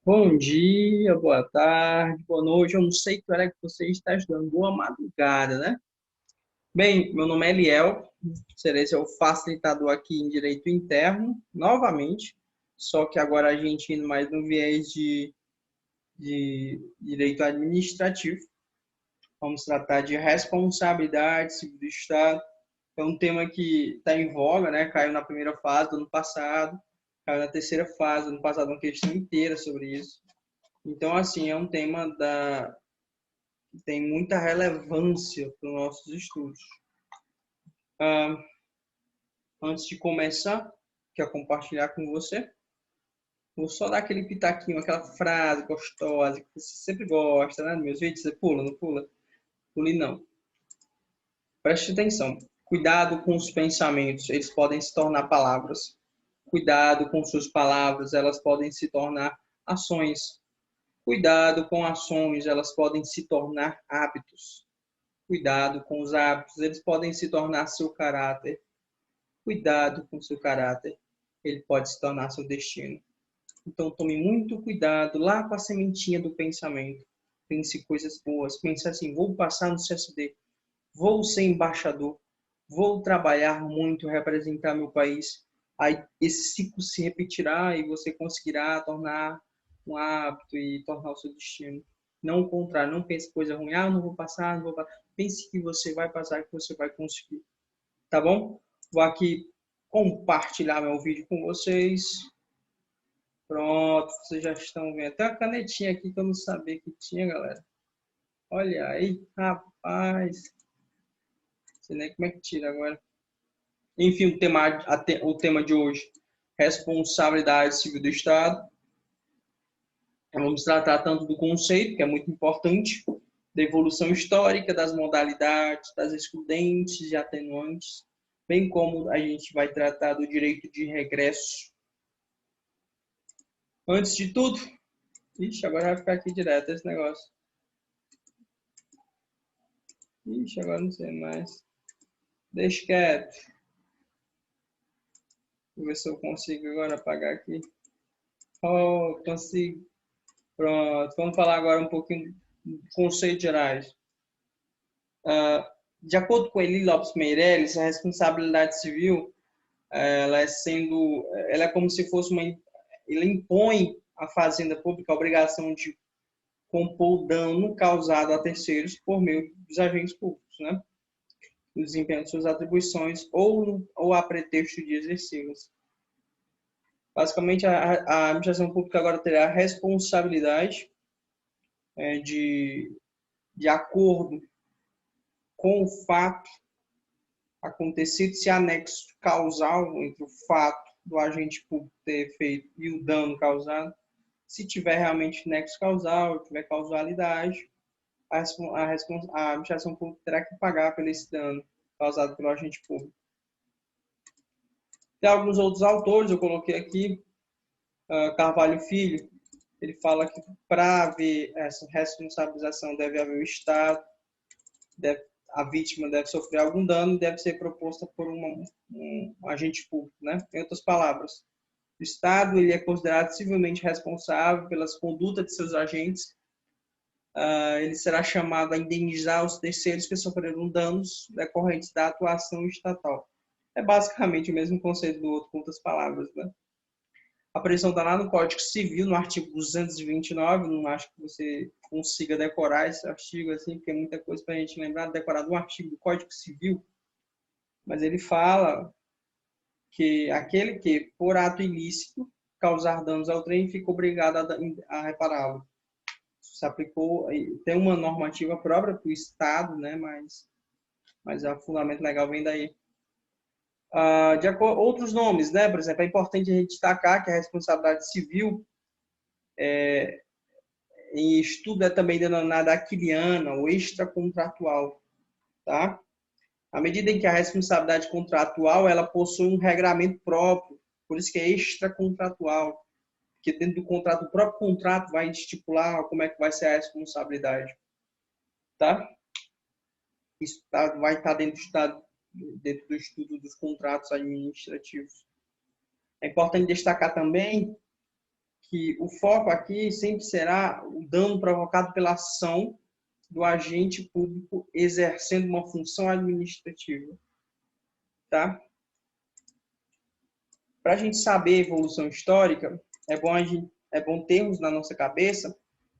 Bom dia, boa tarde, boa noite. Eu não sei que hora que você está estudando. Boa madrugada, né? Bem, meu nome é Eliel, serei seu facilitador aqui em Direito Interno, novamente, só que agora a gente indo mais no viés de Direito Administrativo. Vamos tratar de responsabilidade civil do Estado. É um tema que está em voga, né? Caiu na primeira fase do ano passado, caiu na terceira fase do ano passado, uma questão inteira sobre isso. Então, assim, é um tema que tem muita relevância para os nossos estudos. Ah, Antes de começar, quero compartilhar com você. Vou só dar aquele pitaquinho, aquela frase gostosa que você sempre gosta, né? Nos meus vídeos, você pula, não pula? Pule não. Preste atenção. Cuidado com os pensamentos, eles podem se tornar palavras. Cuidado com suas palavras, elas podem se tornar ações. Cuidado com ações, elas podem se tornar hábitos. Cuidado com os hábitos, eles podem se tornar seu caráter. Cuidado com seu caráter, ele pode se tornar seu destino. Então tome muito cuidado lá com a sementinha do pensamento. Pense coisas boas, pense assim, vou passar no CSD, vou ser embaixador, vou trabalhar muito, representar meu país. Aí esse ciclo se repetirá e você conseguirá tornar um hábito e tornar o seu destino. Não o contrário, não pense coisa ruim, não vou passar, não vou passar. Pense que você vai passar, que você vai conseguir. Tá bom? Vou aqui compartilhar meu vídeo com vocês. Pronto, vocês já estão vendo. Tem uma canetinha aqui que eu não sabia que tinha, galera. Olha aí, rapaz. Não sei nem como é que tira agora. Enfim, o tema de hoje, responsabilidade civil do Estado. Vamos tratar tanto do conceito, que é muito importante, da evolução histórica, das modalidades, das excludentes e atenuantes, bem como a gente vai tratar do direito de regresso. Antes de tudo, ixi, agora vai ficar aqui direto esse negócio. Ixi, agora não sei mais. Deixa quieto. Vou ver se eu consigo agora apagar aqui. Oh, consigo. Pronto. Vamos falar agora um pouquinho de conceitos gerais. De acordo com Eli Lopes Meireles, a responsabilidade civil, ela é como se fosse ele impõe à fazenda pública a obrigação de compor o dano causado a terceiros por meio dos agentes públicos, né? No desempenho de suas atribuições ou a pretexto de exercê-las. Basicamente, a administração pública agora terá a responsabilidade de, de acordo com o fato acontecido, se há nexo causal entre o fato do agente público ter feito e o dano causado. Se tiver realmente nexo causal, tiver causalidade, a administração pública terá que pagar por esse dano causado pelo agente público. Tem alguns outros autores, eu coloquei aqui, Carvalho Filho, ele fala que para haver essa responsabilização deve haver o Estado, a vítima deve sofrer algum dano e deve ser proposta por um agente público, né? Em outras palavras, o Estado ele é considerado civilmente responsável pelas condutas de seus agentes, ele será chamado a indenizar os terceiros que sofreram danos decorrentes da atuação estatal. É basicamente o mesmo conceito do outro, com outras palavras, né? A previsão está lá no Código Civil, no artigo 229. Não acho que você consiga decorar esse artigo, assim, porque é muita coisa para a gente lembrar, decorar um artigo do Código Civil. Mas ele fala que aquele que, por ato ilícito, causar danos ao trem, fica obrigado a repará-lo. Se aplicou, tem uma normativa própria para o Estado, né? Mas o fundamento legal vem daí. Outros nomes, né? Por exemplo, é importante a gente destacar que a responsabilidade civil em estudo é também denominada aquiliana ou extracontratual, tá? À medida em que a responsabilidade contratual ela possui um regramento próprio, por isso que é extracontratual, porque dentro do contrato, o próprio contrato vai estipular como é que vai ser a responsabilidade, tá? Isso vai estar dentro do estudo dos contratos administrativos. É importante destacar também que o foco aqui sempre será o dano provocado pela ação do agente público exercendo uma função administrativa, tá? Para a gente saber a evolução histórica, é bom termos na nossa cabeça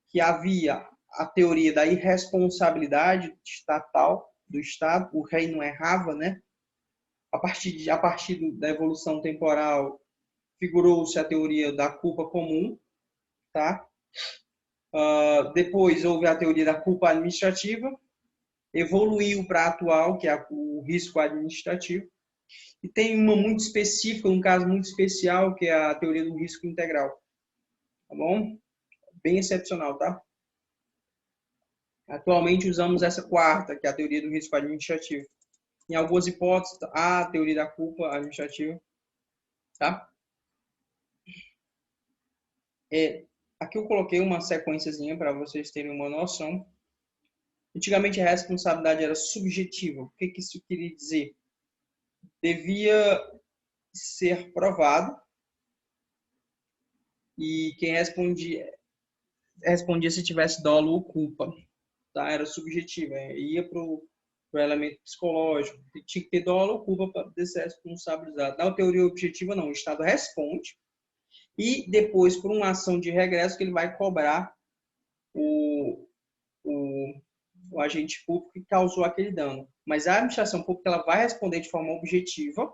que havia a teoria da irresponsabilidade estatal do Estado, o rei não errava, né? A partir da evolução temporal, figurou-se a teoria da culpa comum, tá? Depois houve a teoria da culpa administrativa, evoluiu para a atual, que é o risco administrativo, e tem uma muito específica, um caso muito especial, que é a teoria do risco integral, tá bom? Bem excepcional, tá? Atualmente usamos essa quarta, que é a teoria do risco administrativo. Em algumas hipóteses, a teoria da culpa administrativa, tá? Aqui eu coloquei uma sequenciazinha para vocês terem uma noção. Antigamente a responsabilidade era subjetiva. O que isso queria dizer? Devia ser provado e quem respondia se tivesse dolo ou culpa, tá? Era subjetiva, ia para o elemento psicológico, tinha que ter dolo ou culpa para poder ser responsabilizado. Na teoria objetiva, não, o Estado responde e depois, por uma ação de regresso, que ele vai cobrar o agente público que causou aquele dano. Mas a administração pública ela vai responder de forma objetiva,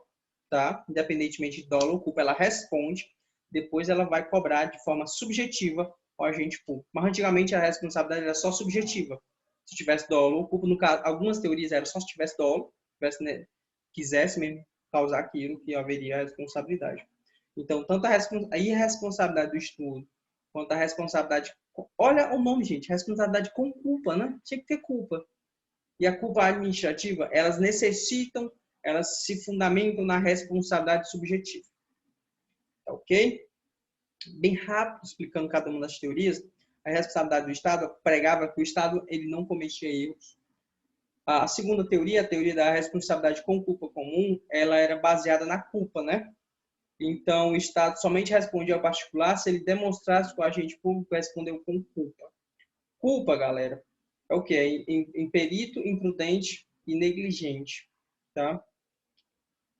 tá? Independentemente de dolo ou culpa, ela responde. Depois ela vai cobrar de forma subjetiva o agente público. Mas antigamente a responsabilidade era só subjetiva. Se tivesse dolo ou culpa, no caso, algumas teorias eram só se tivesse dolo, quisesse mesmo causar aquilo, que haveria a responsabilidade. Então, tanto a irresponsabilidade do estudo, quanto a responsabilidade... Olha o nome, gente. Responsabilidade com culpa, né? Tinha que ter culpa. E a culpa administrativa, elas se fundamentam na responsabilidade subjetiva. Tá ok? Bem rápido, explicando cada uma das teorias, a responsabilidade do Estado pregava que o Estado ele não cometia erros. A segunda teoria, a teoria da responsabilidade com culpa comum, ela era baseada na culpa, né? Então, o Estado somente respondia ao particular se ele demonstrasse que o agente público respondeu com culpa. Culpa, galera, é o que? É imperito, imprudente e negligente. Tá?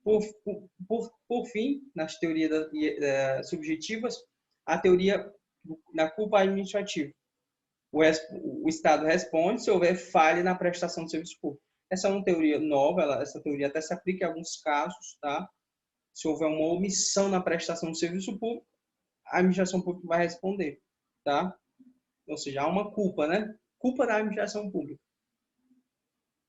Por fim, nas teorias subjetivas, a teoria da culpa administrativa. O Estado responde se houver falha na prestação de serviço público. Essa é uma teoria nova, essa teoria até se aplica em alguns casos, tá? Se houver uma omissão na prestação de serviço público, a administração pública vai responder, tá? Ou seja, há uma culpa, né? Culpa da administração pública.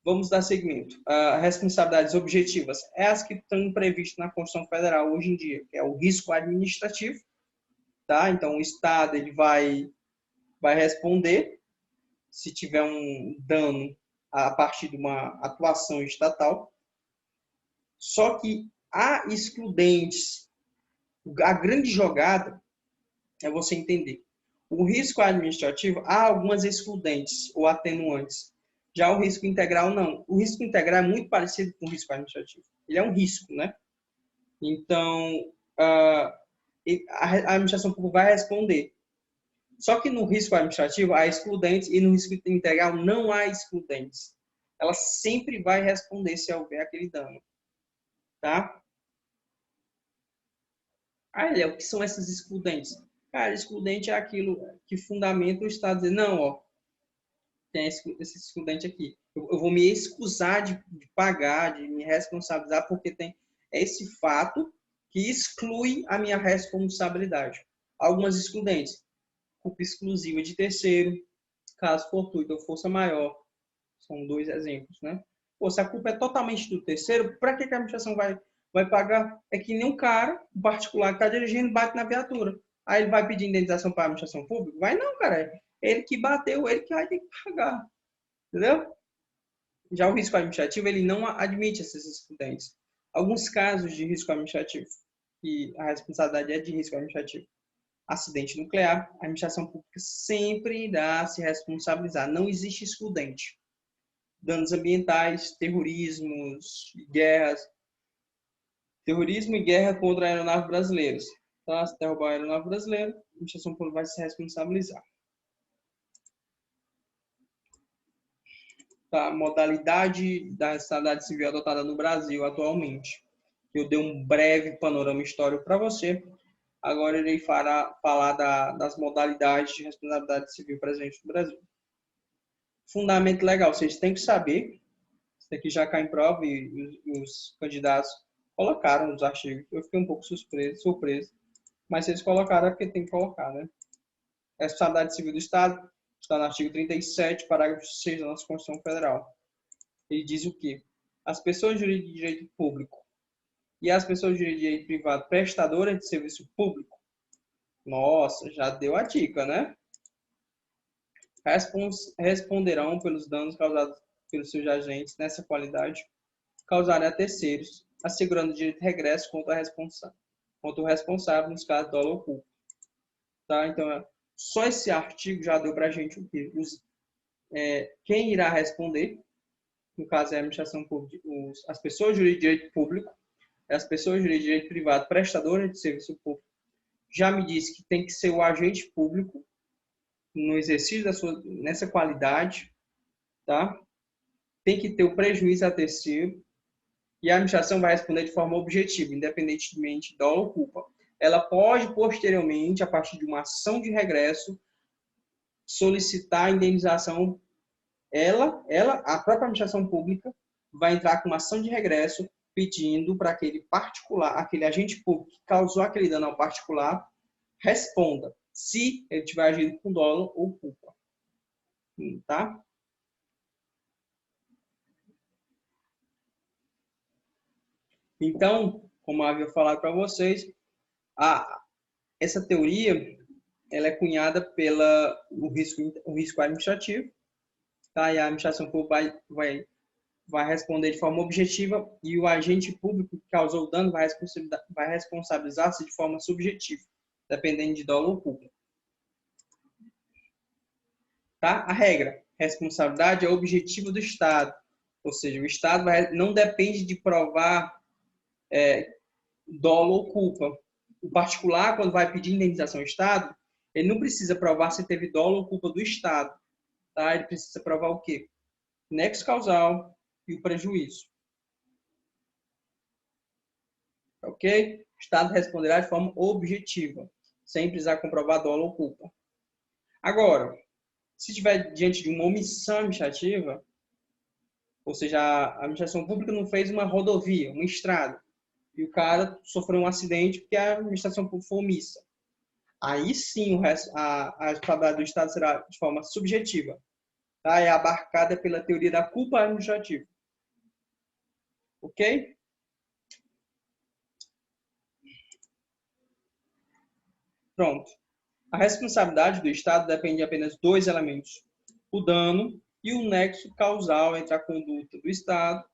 Vamos dar seguimento. Responsabilidades objetivas é as que estão previstas na Constituição Federal hoje em dia, que é o risco administrativo, tá? Então, o Estado ele vai responder se tiver um dano a partir de uma atuação estatal. Só que há excludentes. A grande jogada é você entender. O risco administrativo, há algumas excludentes ou atenuantes. Já o risco integral, não. O risco integral é muito parecido com o risco administrativo. Ele é um risco, né? Então, a administração pública vai responder. Só que no risco administrativo há excludentes e no risco integral não há excludentes. Ela sempre vai responder se houver aquele dano. Tá? O que são essas excludentes? Cara, excludente é aquilo que fundamenta o Estado dizer, não, ó, tem esse excludente aqui. Eu vou me excusar de pagar, de me responsabilizar, porque tem esse fato que exclui a minha responsabilidade. Algumas excludentes. Culpa exclusiva de terceiro, caso fortuito ou força maior. São dois exemplos, né? Pô, se a culpa é totalmente do terceiro, para que a administração vai pagar? É que nem um cara, um particular que está dirigindo, bate na viatura. Aí ele vai pedir indenização para a administração pública? Vai não, cara. Ele que bateu, ele que vai ter que pagar. Entendeu? Já o risco administrativo, ele não admite esses excludentes. Alguns casos de risco administrativo, que a responsabilidade é de risco administrativo. Acidente nuclear, a administração pública sempre irá se responsabilizar. Não existe excludente. Danos ambientais, terrorismo e guerra contra aeronaves brasileiras. Tá? Se derrubar a aeronave brasileira, a administração pública vai se responsabilizar. Tá? A modalidade da responsabilidade civil adotada no Brasil atualmente. Eu dei um breve panorama histórico para você. Agora irei falar das modalidades de responsabilidade civil presentes no Brasil. Fundamento legal, vocês têm que saber. Isso aqui já cai em prova e os candidatos colocaram os artigos. Eu fiquei um pouco surpreso, mas se eles colocaram é porque tem que colocar, né? Responsabilidade civil do Estado está no artigo 37, parágrafo 6 da nossa Constituição Federal. Ele diz o quê? As pessoas jurídicas de direito público e as pessoas de direito privado prestadoras de serviço público, nossa, já deu a dica, né? Responderão pelos danos causados pelos seus agentes nessa qualidade, causarem a terceiros, assegurando o direito de regresso contra o responsável nos casos de dolo ou culpa. Tá? Então, só esse artigo já deu para a gente o quê? Quem irá responder, no caso é a administração pública, as pessoas jurídicas de direito público, as pessoas jurídicas de direito privado prestadoras de serviço público. Já me disse que tem que ser o agente público no exercício nessa qualidade, tá? Tem que ter o prejuízo a terceiro e a administração vai responder de forma objetiva, independentemente de dolo ou culpa. Ela pode, posteriormente, a partir de uma ação de regresso, solicitar a indenização. A própria administração pública, vai entrar com uma ação de regresso pedindo para aquele particular, aquele agente público que causou aquele dano ao particular, responda se ele tiver agido com dolo ou culpa. Tá? Então, como eu havia falado para vocês, essa teoria ela é cunhada pelo risco administrativo, tá? E a administração pública vai responder de forma objetiva e o agente público que causou o dano vai responsabilizar-se de forma subjetiva, dependendo de dolo ou culpa. Tá? A regra, responsabilidade é objetiva do Estado, ou seja, o Estado não depende de provar dolo ou culpa. O particular, quando vai pedir indenização ao Estado, ele não precisa provar se teve dolo ou culpa do Estado. Tá? Ele precisa provar o quê? Nexo causal e o prejuízo. Ok? O Estado responderá de forma objetiva, sem precisar comprovar dolo ou culpa. Agora, se estiver diante de uma omissão administrativa, ou seja, a administração pública não fez uma rodovia, uma estrada, e o cara sofreu um acidente porque a administração pública foi omissa. Aí sim a responsabilidade do Estado será de forma subjetiva. Tá? É abarcada pela teoria da culpa administrativa. Ok? Pronto. A responsabilidade do Estado depende de apenas dois elementos: o dano e o nexo causal entre a conduta do Estado,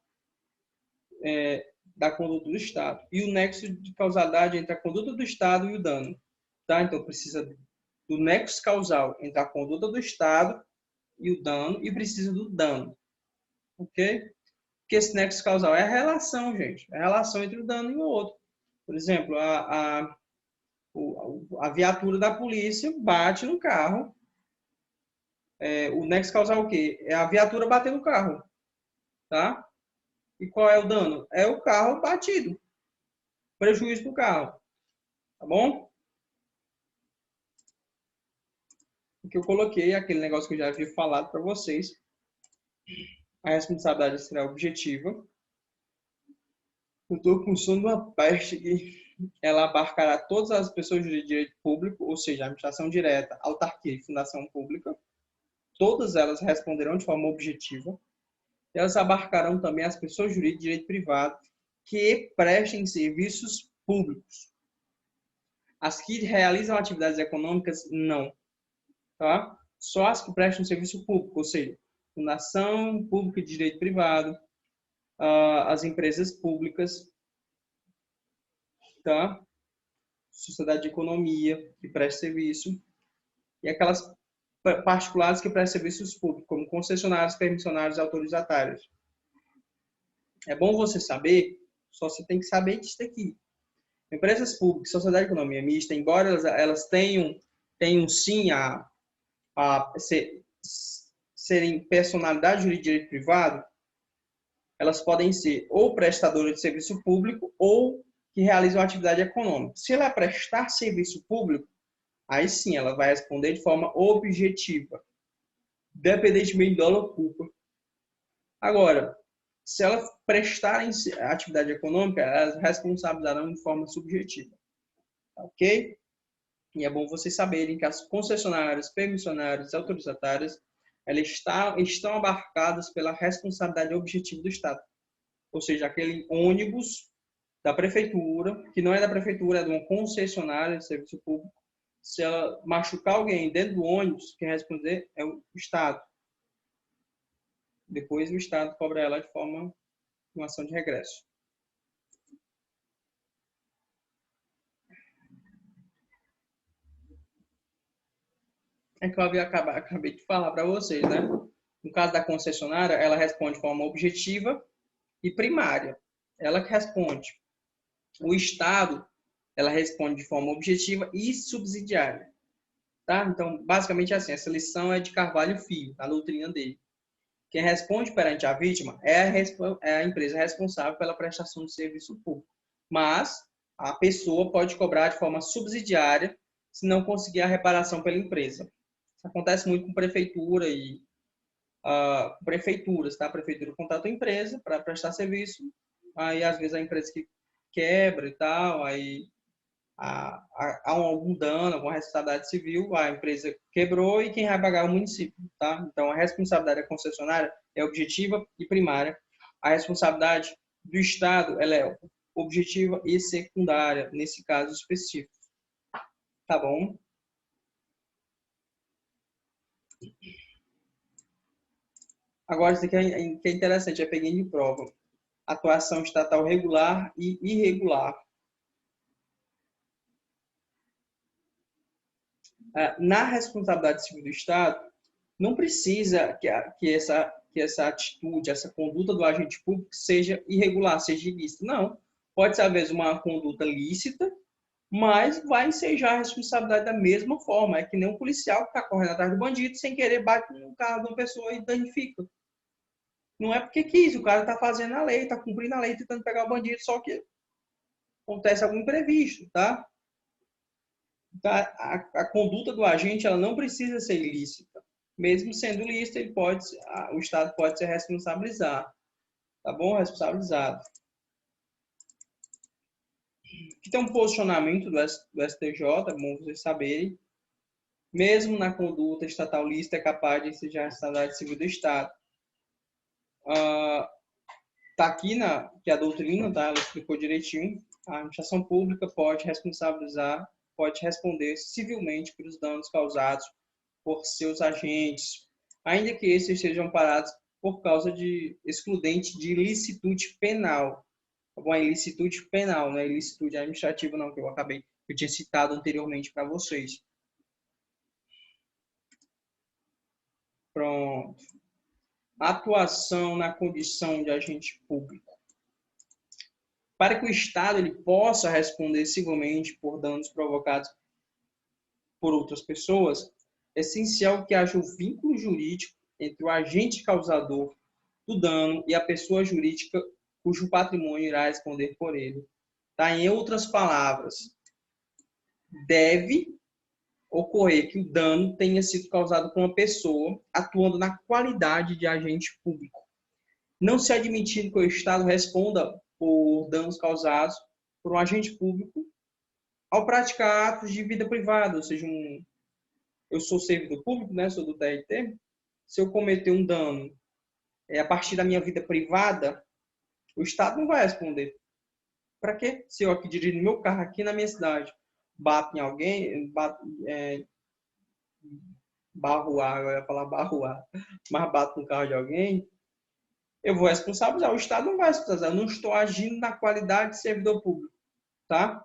e o nexo de causalidade entre a conduta do Estado e o dano. Tá? Então, precisa do nexo causal entre a conduta do Estado e o dano, e precisa do dano. Ok? Porque esse nexo causal é a relação, gente. É a relação entre o dano e o outro. Por exemplo, a viatura da polícia bate no carro. O nexo causal é o quê? É a viatura bater no carro. Tá? E qual é o dano? É o carro batido. Prejuízo do carro. Tá bom? O que eu coloquei, aquele negócio que eu já havia falado para vocês. A responsabilidade será objetiva. Eu estou com sono de uma peste que ela abarcará todas as pessoas de direito público, ou seja, administração direta, autarquia e fundação pública. Todas elas responderão de forma objetiva. Elas abarcarão também as pessoas jurídicas de direito privado que prestem serviços públicos. As que realizam atividades econômicas, não. Tá? Só as que prestam serviço público, ou seja, fundação pública de direito privado, as empresas públicas, tá? Sociedade de economia que presta serviço, e aquelas particulares que prestam serviços públicos, como concessionários, permissionários e autorizatários. É bom você saber, só você tem que saber disso aqui. Empresas públicas, sociedade de economia mista, embora elas tenham sim serem personalidade jurídica de direito privado, elas podem ser ou prestadoras de serviço público ou que realizam atividade econômica. Se ela prestar serviço público, aí sim ela vai responder de forma objetiva, independentemente do dólar ocupa. Agora, se ela prestar atividade econômica, elas responsabilizarão de forma subjetiva. Ok? E é bom vocês saberem que as concessionárias, permissionárias e autorizatárias, elas estão abarcadas pela responsabilidade objetiva do Estado. Ou seja, aquele ônibus da prefeitura, que não é da prefeitura, é de uma concessionária de serviço público, se ela machucar alguém dentro do ônibus, quem responder é o Estado. Depois o Estado cobra ela de forma de uma ação de regresso. É que eu acabei de falar para vocês, né? No caso da concessionária, ela responde de forma objetiva e primária. Ela que responde. O Estado, ela responde de forma objetiva e subsidiária. Tá? Então, basicamente é assim, essa lição é de Carvalho Filho, a doutrina dele. Quem responde perante a vítima é a empresa responsável pela prestação de serviço público. Mas a pessoa pode cobrar de forma subsidiária se não conseguir a reparação pela empresa. Isso acontece muito com prefeitura e prefeituras, tá? A prefeitura contrata a empresa para prestar serviço, aí às vezes a empresa que quebra e tal, aí há algum dano, alguma responsabilidade civil, a empresa quebrou e quem vai pagar é o município, tá? Então, a responsabilidade da concessionária é objetiva e primária. A responsabilidade do Estado, ela é objetiva e secundária, nesse caso específico. Tá bom? Agora, isso aqui é interessante, é peguei de prova. Atuação estatal regular e irregular. Na responsabilidade civil do Estado, não precisa que essa atitude, essa conduta do agente público seja irregular, seja ilícita. Não. Pode ser, às vezes, uma conduta lícita, mas vai ensejar a responsabilidade da mesma forma. É que nem um policial que está correndo atrás do bandido, sem querer bate no carro de uma pessoa e danifica. Não é porque quis, o cara está fazendo a lei, está cumprindo a lei, tentando pegar o bandido, só que acontece algum imprevisto, tá? A conduta do agente ela não precisa ser ilícita. Mesmo sendo lícita, o Estado pode ser responsabilizado. Tá bom? Responsabilizado. Aqui tem um posicionamento do STJ, é bom vocês saberem. Mesmo na conduta estatal lícita, é capaz de ensejar a responsabilidade civil do Estado. Tá aqui que a doutrina, tá? Ela explicou direitinho. A administração pública pode responsabilizar, pode responder civilmente pelos danos causados por seus agentes, ainda que esses sejam parados por causa de excludente de ilicitude penal. Bom, ilicitude penal, não é ilicitude administrativa não, que eu tinha citado anteriormente para vocês. Pronto. Atuação na condição de agente público. Para que o Estado ele possa responder civilmente por danos provocados por outras pessoas, é essencial que haja um vínculo jurídico entre o agente causador do dano e a pessoa jurídica cujo patrimônio irá responder por ele. Tá? Em outras palavras, deve ocorrer que o dano tenha sido causado por uma pessoa atuando na qualidade de agente público. Não se admitindo que o Estado responda por danos causados por um agente público ao praticar atos de vida privada, ou seja, eu sou servidor público, né, sou do TRT, se eu cometer um dano a partir da minha vida privada, o Estado não vai responder. Para quê? Se eu aqui dirijo meu carro aqui na minha cidade, bato em alguém, barroar, eu ia falar barroar, mas bato no carro de alguém, eu vou responsabilizar. O Estado não vai responsabilizar. Eu não estou agindo na qualidade de servidor público, tá?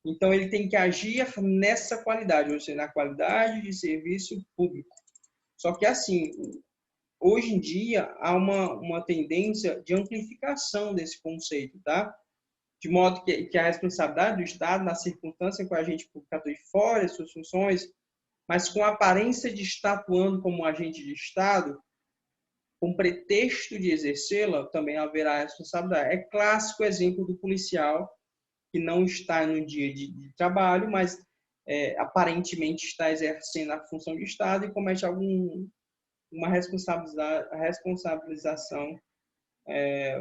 Então, ele tem que agir nessa qualidade, ou seja, na qualidade de serviço público. Só que, assim, hoje em dia, há uma tendência de amplificação desse conceito, tá? de modo que a responsabilidade do Estado, na circunstância em que o agente público atua fora de suas funções, mas com a aparência de estar atuando como um agente de Estado, com pretexto de exercê-la, também haverá responsabilidade. É clássico exemplo do policial que não está no dia de trabalho, mas aparentemente está exercendo a função de Estado e comete uma responsabilização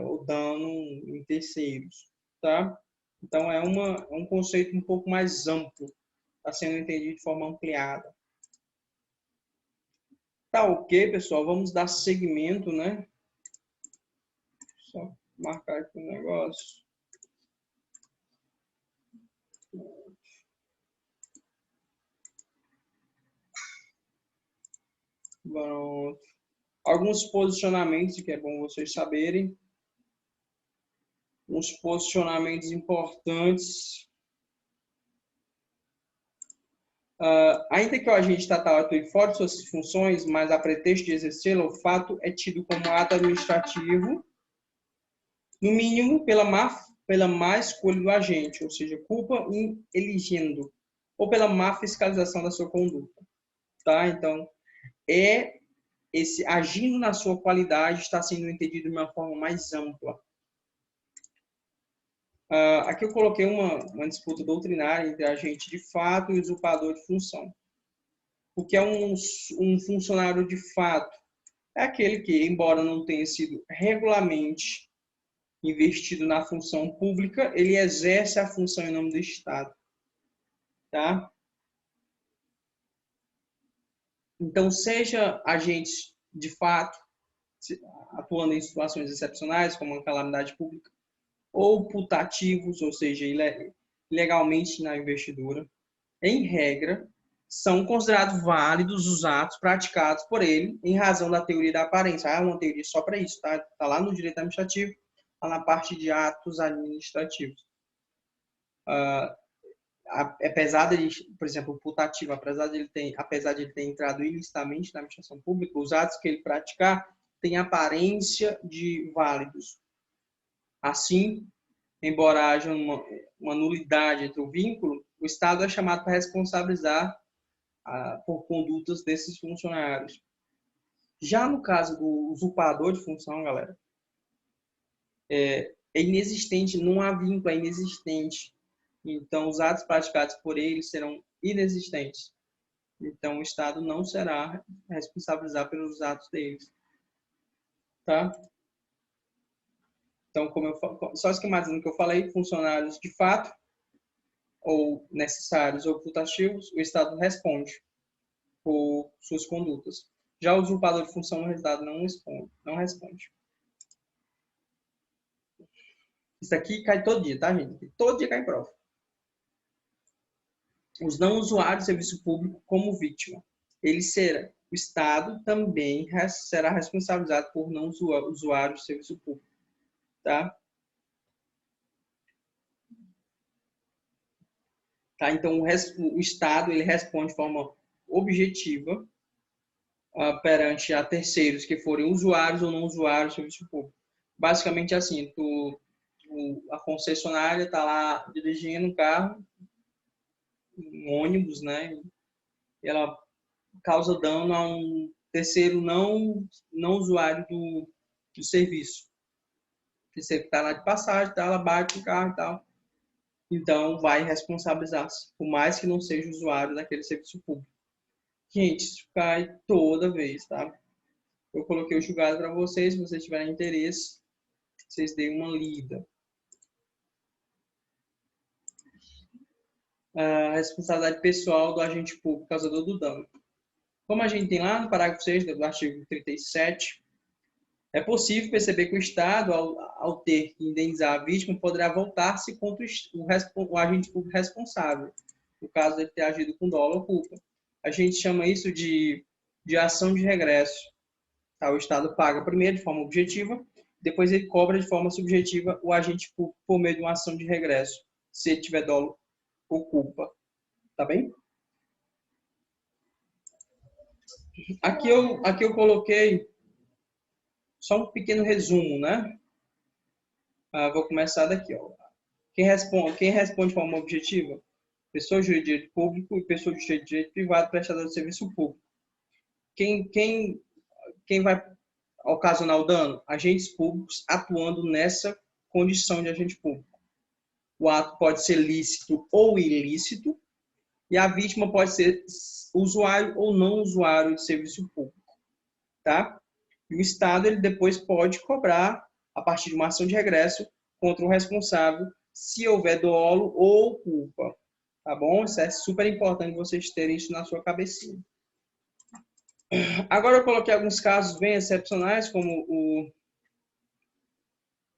ou dano em terceiros, tá? Então, é um conceito um pouco mais amplo, está sendo entendido de forma ampliada. Tá ok, pessoal? Vamos dar seguimento, né? Só marcar aqui um negócio. Pronto. Alguns posicionamentos que é bom vocês saberem. Uns posicionamentos importantes. Ainda que o agente estatal atue fora de suas funções, mas a pretexto de exercê-la, o fato é tido como ato administrativo, no mínimo pela má escolha do agente, ou seja, culpa em elegendo, ou pela má fiscalização da sua conduta. Tá? Então, esse agindo na sua qualidade está sendo entendido de uma forma mais ampla. Aqui eu coloquei uma disputa doutrinária entre agente de fato e usurpador de função. O que é um funcionário de fato? É aquele que, embora não tenha sido regularmente investido na função pública, ele exerce a função em nome do Estado. Tá? Então, seja agente de fato, atuando em situações excepcionais, como uma calamidade pública, ou putativos, ou seja, ilegalmente na investidura, em regra, são considerados válidos os atos praticados por ele em razão da teoria da aparência. Há uma teoria só para isso, tá? Está lá no direito administrativo, está na parte de atos administrativos. Apesar de, por exemplo, o putativo, apesar de ele ter entrado ilicitamente na administração pública, os atos que ele praticar têm aparência de válidos. Assim, embora haja uma nulidade entre o vínculo, o Estado é chamado para responsabilizar por condutas desses funcionários. Já no caso do usurpador de função, galera, é inexistente, não há vínculo, é inexistente. Então, os atos praticados por ele serão inexistentes. Então, o Estado não será responsabilizado pelos atos deles. Tá? Então, só esquematizando o que eu falei, funcionários de fato, ou necessários ou putativos, o Estado responde por suas condutas. Já o usurpador de função, o Estado não responde. Isso aqui cai todo dia, tá, gente? Todo dia cai em prova. Os não usuários de serviço público como vítima. O Estado também será responsabilizado por não usuários de serviço público. Tá? Tá? Então, o Estado ele responde de forma objetiva perante a terceiros que forem usuários ou não usuários de serviço público. Basicamente assim, a concessionária está lá dirigindo um carro, um ônibus, né? E ela causa dano a um terceiro não usuário do serviço. O terceiro que está lá de passagem, tá, ela bate o carro e tal. Então, vai responsabilizar-se, por mais que não seja usuário daquele serviço público. Gente, isso cai toda vez, tá? Eu coloquei o julgado para vocês, se vocês tiverem interesse, vocês deem uma lida. A responsabilidade pessoal do agente público causador do dano. Como a gente tem lá no parágrafo 6 do artigo 37, é possível perceber que o Estado, ao ter que indenizar a vítima, poderá voltar-se contra o agente público responsável, no caso de ele ter agido com dolo ou culpa. A gente chama isso de ação de regresso. Tá? O Estado paga primeiro de forma objetiva, depois ele cobra de forma subjetiva o agente público por meio de uma ação de regresso, se ele tiver dolo ou culpa. Tá bem? Aqui eu coloquei só um pequeno resumo, né? Vou começar daqui, ó. Quem responde de forma objetiva? Pessoa jurídica de direito público e pessoa jurídica de direito privado prestador de serviço público. Quem vai ocasionar o dano? Agentes públicos atuando nessa condição de agente público. O ato pode ser lícito ou ilícito, e a vítima pode ser usuário ou não usuário de serviço público, tá? E o Estado, ele depois pode cobrar, a partir de uma ação de regresso, contra o responsável, se houver dolo ou culpa, tá bom? Isso é super importante vocês terem isso na sua cabecinha. Agora eu coloquei alguns casos bem excepcionais, como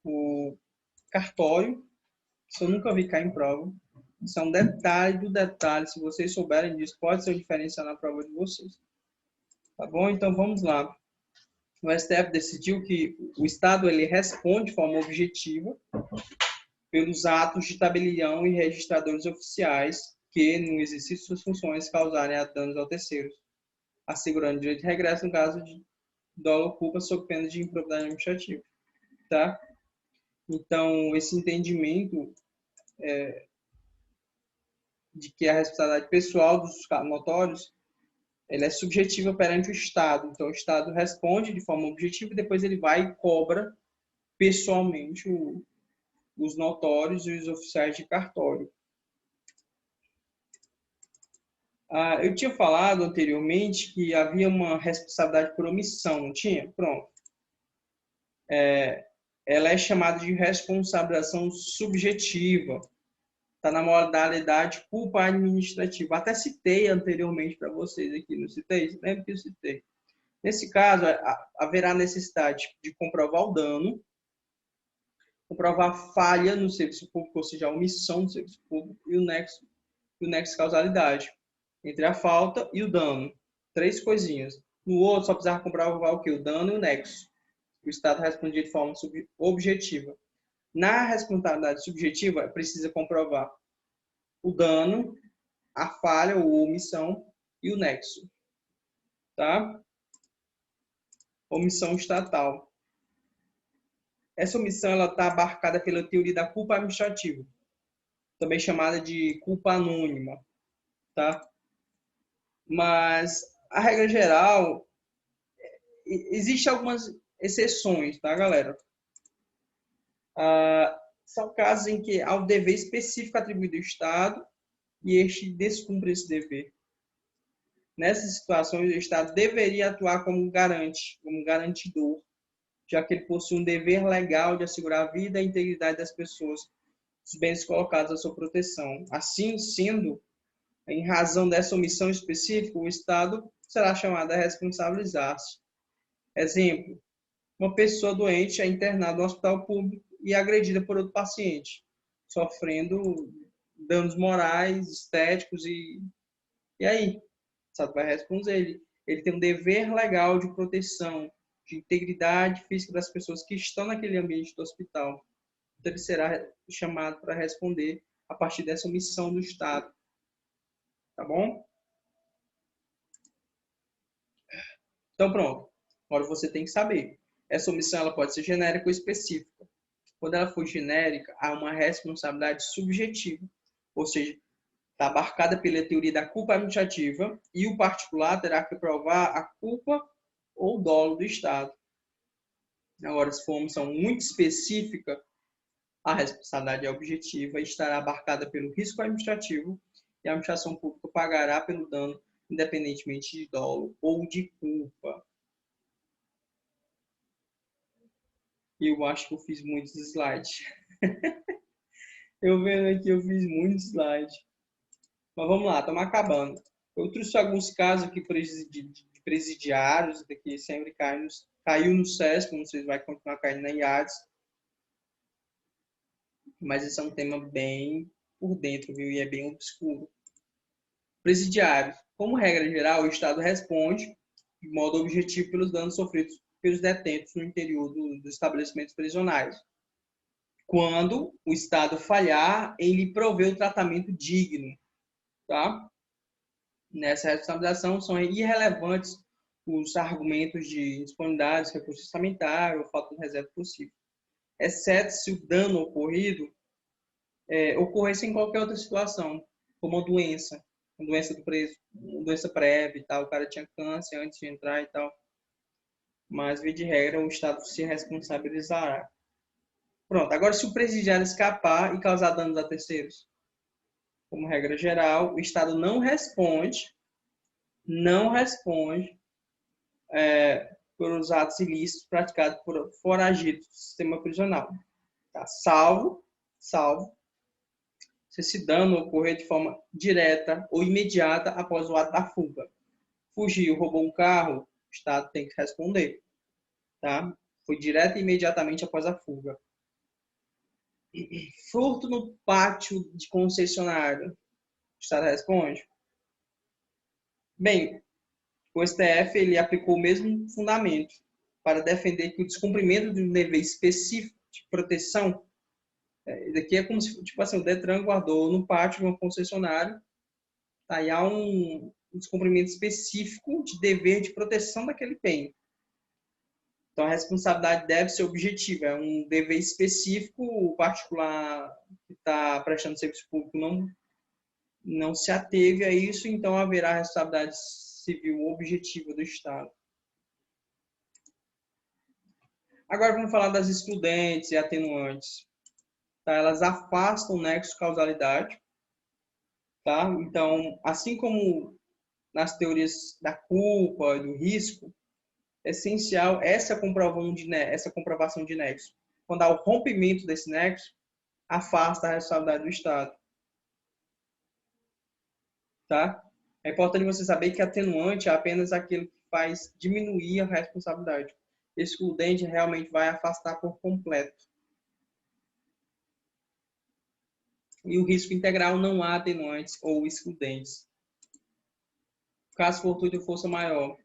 o cartório. Isso eu nunca vi cair em prova. Isso é um detalhe do detalhe. Se vocês souberem disso, pode ser o diferencial na prova de vocês. Tá bom? Então vamos lá. O STF decidiu que o Estado ele responde de forma objetiva pelos atos de tabelião e registradores oficiais que, no exercício de suas funções, causarem danos ao terceiros, assegurando direito de regresso no caso de dolo ou culpa sob pena de improbidade administrativa. Tá? Então, esse entendimento de que a responsabilidade pessoal dos notórios ela é subjetiva perante o Estado. Então, o Estado responde de forma objetiva e depois ele vai e cobra pessoalmente os notórios e os oficiais de cartório. Eu tinha falado anteriormente que havia uma responsabilidade por omissão, não tinha? Pronto. Ela é chamada de responsabilização subjetiva. Está na modalidade culpa administrativa. Até citei anteriormente para vocês aqui, não citei? Lembra que eu citei? Nesse caso, haverá necessidade de comprovar o dano, comprovar falha no serviço público, ou seja, a omissão do serviço público, e o nexo de causalidade entre a falta e o dano. 3 coisinhas. No outro, só precisava comprovar o quê? O dano e o nexo. O Estado respondia de forma objetiva. Na responsabilidade subjetiva, precisa comprovar o dano, a falha ou omissão e o nexo. Tá? Omissão estatal. Essa omissão está abarcada pela teoria da culpa administrativa, também chamada de culpa anônima. Tá? Mas, a regra geral, existem algumas exceções, tá, galera? São casos em que há um dever específico atribuído ao Estado e este descumpre esse dever. Nessas situações, o Estado deveria atuar como garante, como garantidor, já que ele possui um dever legal de assegurar a vida e a integridade das pessoas, os bens colocados à sua proteção. Assim sendo, em razão dessa omissão específica, o Estado será chamado a responsabilizar-se. Exemplo, uma pessoa doente é internada no hospital público e é agredida por outro paciente, sofrendo danos morais, estéticos e aí? O Estado vai responder. Ele tem um dever legal de proteção, de integridade física das pessoas que estão naquele ambiente do hospital. Então, ele será chamado para responder a partir dessa omissão do Estado. Tá bom? Então, pronto. Agora você tem que saber. Essa omissão ela pode ser genérica ou específica. Quando ela for genérica, há uma responsabilidade subjetiva, ou seja, está abarcada pela teoria da culpa administrativa e o particular terá que provar a culpa ou dolo do Estado. Agora, se for uma omissão muito específica, a responsabilidade é objetiva e estará abarcada pelo risco administrativo e a administração pública pagará pelo dano, independentemente de dolo ou de culpa. Eu acho que eu fiz muitos slides. Eu vendo aqui, eu fiz muitos slides. Mas vamos lá, estamos acabando. Eu trouxe alguns casos aqui de presidiários, que sempre caiu no SESC, como vocês vão continuar caindo na IADES. Mas esse é um tema bem por dentro, viu? E é bem obscuro. Presidiários. Como regra geral, o Estado responde de modo objetivo pelos danos sofridos pelos detentos no interior dos estabelecimentos prisionais. Quando o Estado falhar em lhe prover o tratamento digno. Tá? Nessa responsabilização são irrelevantes os argumentos de indisponibilidade, recurso orçamentário ou falta de reserva possível, exceto se o dano ocorrido ocorresse em qualquer outra situação, como uma doença do preso, uma doença prévia e tal, o cara tinha câncer antes de entrar e tal. Mas, via de regra, o Estado se responsabilizará. Pronto, agora se o presidiário escapar e causar danos a terceiros, como regra geral, o Estado não responde pelos atos ilícitos praticados por foragidos do sistema prisional. Tá? Salvo se esse dano ocorrer de forma direta ou imediata após o ato da fuga. Fugiu, roubou um carro, o Estado tem que responder. Tá? Foi direto e imediatamente após a fuga. Furto no pátio de concessionário, o Estado responde? Bem, o STF ele aplicou o mesmo fundamento para defender que o descumprimento de um dever específico de proteção, daqui é como se tipo assim, o Detran guardou no pátio de uma concessionária, aí há um descumprimento específico de dever de proteção daquele bem. Então, a responsabilidade deve ser objetiva, é um dever específico, o particular que está prestando serviço público não se ateve a isso, então haverá responsabilidade civil objetiva do Estado. Agora vamos falar das excludentes e atenuantes. Tá? Elas afastam o nexo de causalidade. Tá? Então, assim como nas teorias da culpa e do risco, é essencial essa comprovação de nexo. Quando há o rompimento desse nexo, afasta a responsabilidade do Estado. Tá? É importante você saber que atenuante é apenas aquilo que faz diminuir a responsabilidade. Excludente realmente vai afastar por completo. E o risco integral não há atenuantes ou excludentes. Caso fortuito ou força maior.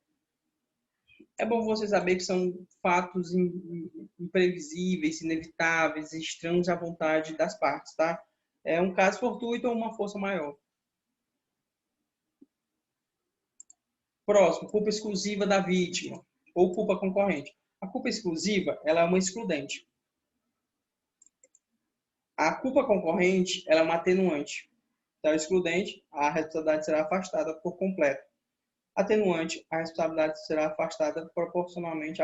É bom você saber que são fatos imprevisíveis, inevitáveis, estranhos à vontade das partes, tá? É um caso fortuito ou uma força maior. Próximo, culpa exclusiva da vítima ou culpa concorrente. A culpa exclusiva, ela é uma excludente. A culpa concorrente, ela é uma atenuante. Então, excludente, a responsabilidade será afastada por completo. Atenuante, a responsabilidade será afastada proporcionalmente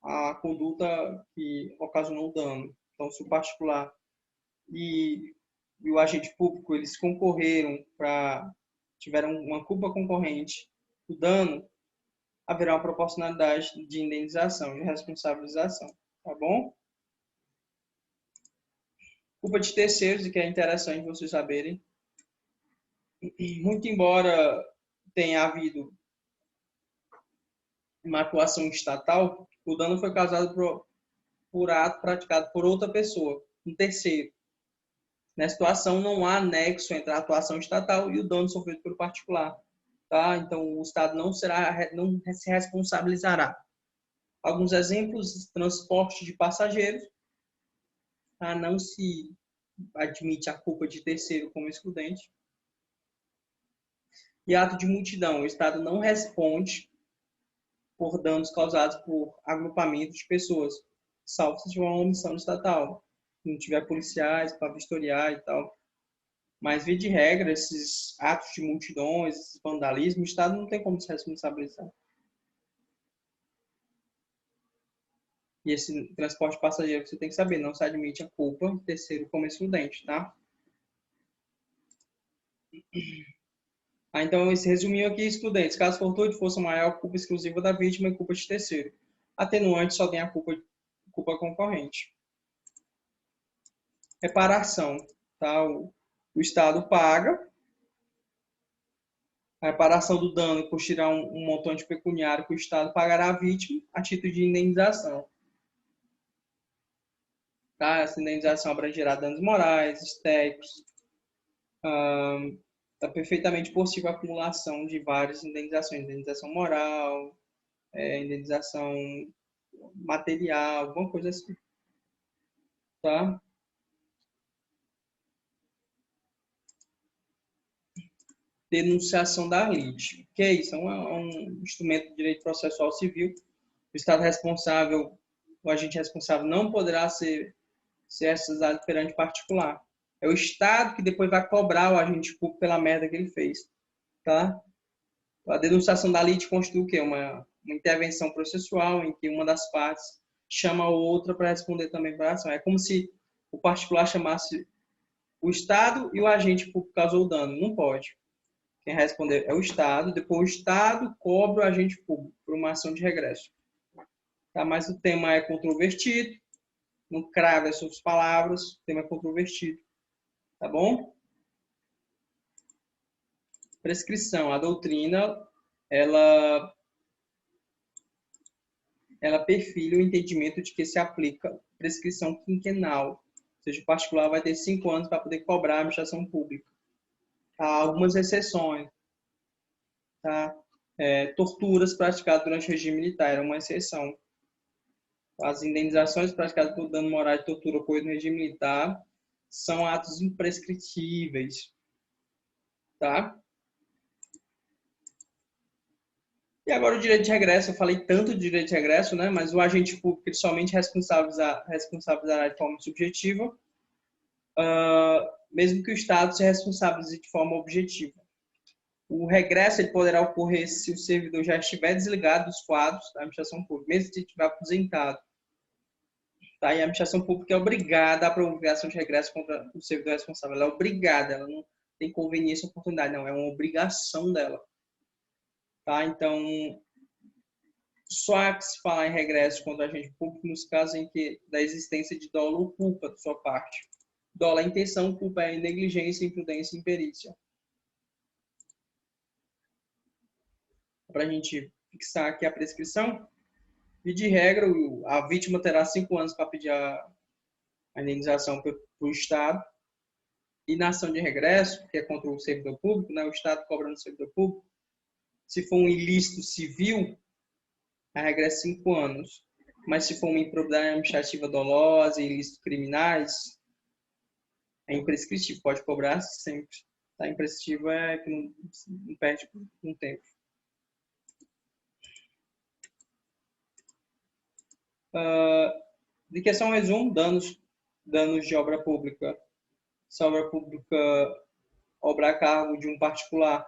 à conduta que ocasionou o dano. Então, se o particular e o agente público eles concorreram tiveram uma culpa concorrente do dano, haverá uma proporcionalidade de indenização, de responsabilização, tá bom? Culpa de terceiros, e que é interessante vocês saberem, muito embora tenha havido uma atuação estatal, o dano foi causado por ato praticado por outra pessoa, um terceiro. Nessa situação, não há nexo entre a atuação estatal e o dano sofrido pelo particular. Tá? Então, o Estado não se responsabilizará. Alguns exemplos: transporte de passageiros. Tá? Não se admite a culpa de terceiro como excludente. E ato de multidão. O Estado não responde por danos causados por agrupamento de pessoas, salvo se tiver uma omissão estatal. Se não tiver policiais para vistoriar e tal. Mas, via de regra, esses atos de multidões, esses vandalismo, o Estado não tem como se responsabilizar. E esse transporte passageiro, você tem que saber, não se admite a culpa de terceiro como excludente, tá? Então, esse resuminho aqui, excludentes. Caso fortuito, força maior, culpa exclusiva da vítima e culpa de terceiro. Atenuante, só tem a culpa concorrente. Reparação, tá? O Estado paga a reparação do dano por tirar um montante pecuniário que o Estado pagará à vítima a título de indenização. Tá? Essa indenização abrangerá danos morais, estéticos. É perfeitamente possível a acumulação de várias indenizações. Indenização moral, indenização material, alguma coisa assim. Tá? Denunciação da lite. O que é isso? É um instrumento de direito processual civil. O Estado responsável, o agente responsável não poderá ser ser exercitado perante particular. É o Estado que depois vai cobrar o agente público pela merda que ele fez, tá? A denunciação da lide constitui o quê? Uma intervenção processual em que uma das partes chama a outra para responder também para a ação. É como se o particular chamasse o Estado e o agente público causou o dano. Não pode. Quem responder é o Estado, depois o Estado cobra o agente público por uma ação de regresso. Tá? Mas o tema é controvertido, não crave as suas palavras, o tema é controvertido. Tá bom? Prescrição. A doutrina, ela perfila o entendimento de que se aplica prescrição quinquenal. Ou seja, o particular vai ter 5 anos para poder cobrar a administração pública. Há algumas exceções. Tá? Torturas praticadas durante o regime militar era uma exceção. As indenizações praticadas por dano moral de tortura ocorrido no regime militar são atos imprescritíveis. Tá? E agora o direito de regresso, eu falei tanto de direito de regresso, né? Mas o agente público ele somente responsabilizará de forma subjetiva, mesmo que o Estado se responsabilize de forma objetiva. O regresso ele poderá ocorrer se o servidor já estiver desligado dos quadros da administração pública, mesmo se estiver aposentado. Tá? E a administração pública é obrigada a promulgação de regresso contra o servidor responsável. Ela é obrigada, ela não tem conveniência ou oportunidade, não, é uma obrigação dela. Tá? Então, só há que se falar em regresso contra agente público nos casos em que da existência de dolo ou culpa de sua parte. Dolo é intenção, culpa é negligência, imprudência e imperícia. Para a gente fixar aqui a prescrição, e de regra, a vítima terá 5 anos para pedir a indenização para o Estado. E na ação de regresso, que é contra o servidor público, né, o Estado cobrando o servidor público, se for um ilícito civil, a regra é 5 anos. Mas se for uma improbidade administrativa dolosa e ilícitos criminais, é imprescritível, pode cobrar sempre. Tá? Imprescritível é que não perde um tempo. De que é só um resumo, danos de obra pública. Se a obra pública obra a cargo de um particular,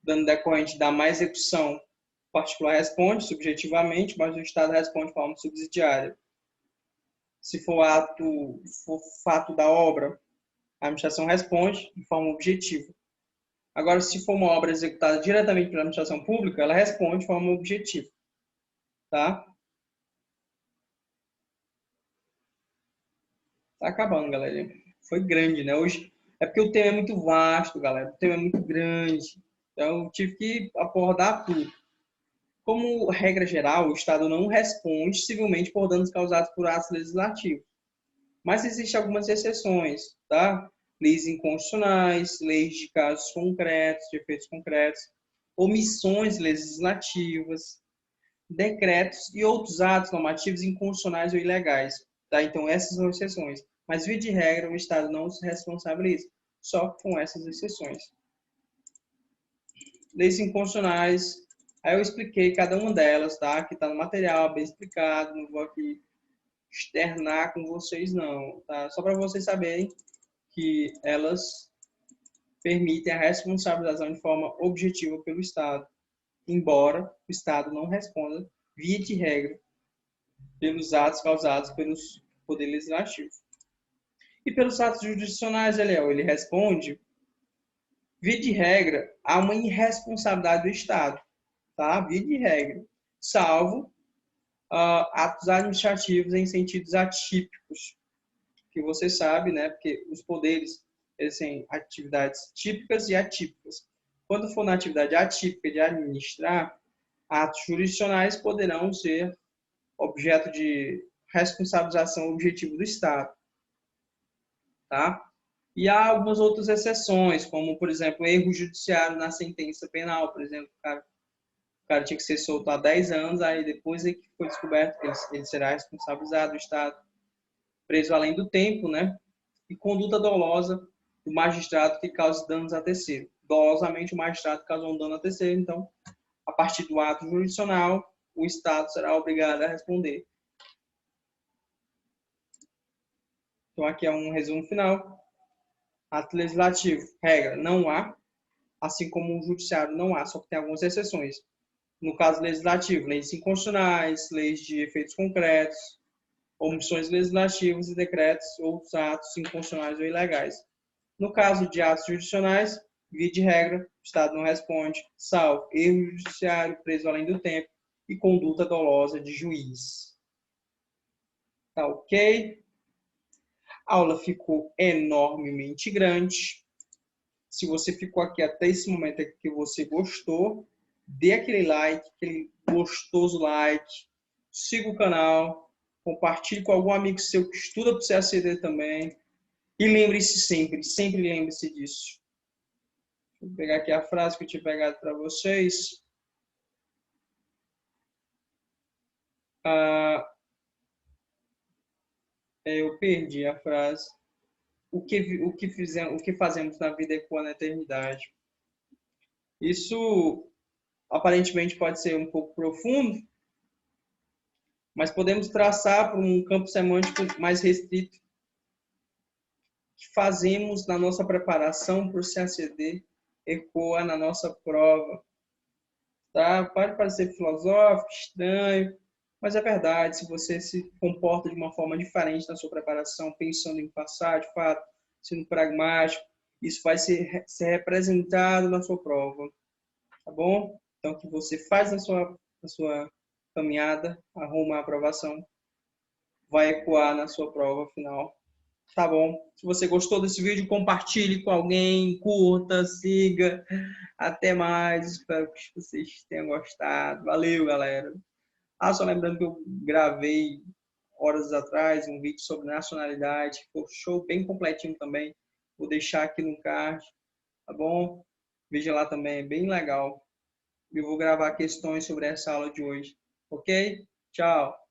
dano decorrente da má execução, o particular responde subjetivamente, mas o Estado responde de forma subsidiária. Se for fato da obra, a administração responde de forma objetiva. Agora, se for uma obra executada diretamente pela administração pública, ela responde de forma objetiva. Tá? Tá acabando, galera. Foi grande, né? Hoje é porque o tema é muito vasto, galera. O tema é muito grande. Então, eu tive que abordar tudo. Como regra geral, o Estado não responde civilmente por danos causados por atos legislativos. Mas existem algumas exceções, tá? Leis inconstitucionais, leis de casos concretos, de efeitos concretos, omissões legislativas, decretos e outros atos normativos inconstitucionais ou ilegais. Tá? Então, essas são exceções. Mas, via de regra, o Estado não se responsabiliza, só com essas exceções. Leis inconstitucionais, aí eu expliquei cada uma delas, tá? Que está no material, bem explicado, não vou aqui externar com vocês, não, tá? Só para vocês saberem que elas permitem a responsabilização de forma objetiva pelo Estado, embora o Estado não responda, via de regra, pelos atos causados pelos poder legislativo. E pelos atos jurisdicionais, ele responde, via de regra, há uma irresponsabilidade do Estado, tá? Via de regra, salvo atos administrativos em sentidos atípicos, que você sabe, né? Porque os poderes eles têm atividades típicas e atípicas. Quando for na atividade atípica de administrar, atos jurisdicionais poderão ser objeto de responsabilização objetiva do Estado, tá? E há algumas outras exceções, como, por exemplo, erro judiciário na sentença penal, por exemplo, o cara tinha que ser solto há 10 anos, aí depois é que foi descoberto que ele será responsabilizado, o Estado, preso além do tempo, né? E conduta dolosa do magistrado que cause danos a terceiro. Dolosamente, o magistrado causou um dano a terceiro, então, a partir do ato jurisdicional, o Estado será obrigado a responder. Então, aqui é um resumo final. Ato legislativo, regra, não há. Assim como o judiciário não há, só que tem algumas exceções. No caso legislativo, leis inconstitucionais, leis de efeitos concretos, omissões legislativas e decretos ou atos inconstitucionais ou ilegais. No caso de atos jurisdicionais, via de regra, o Estado não responde, salvo erro judiciário preso além do tempo e conduta dolosa de juiz. Tá ok? A aula ficou enormemente grande. Se você ficou aqui até esse momento aqui que você gostou, dê aquele like, aquele gostoso like, siga o canal, compartilhe com algum amigo seu que estuda para o CACD também. E lembre-se sempre, sempre lembre-se disso. Vou pegar aqui a frase que eu tinha pegado para vocês. Eu perdi a frase. O que fazemos na vida ecoa na eternidade. Isso aparentemente pode ser um pouco profundo, mas podemos traçar para um campo semântico mais restrito. O que fazemos na nossa preparação para o CACD ecoa na nossa prova. Tá? Pode parecer filosófico, estranho, mas é verdade. Se você se comporta de uma forma diferente na sua preparação, pensando em passar, de fato, sendo pragmático, isso vai ser representado na sua prova. Tá bom? Então, o que você faz na sua caminhada, arruma a aprovação, vai ecoar na sua prova final. Tá bom? Se você gostou desse vídeo, compartilhe com alguém, curta, siga. Até mais. Espero que vocês tenham gostado. Valeu, galera. Só lembrando que eu gravei horas atrás um vídeo sobre nacionalidade. Ficou show, bem completinho também. Vou deixar aqui no card. Tá bom? Veja lá também, é bem legal. Eu vou gravar questões sobre essa aula de hoje. Ok? Tchau!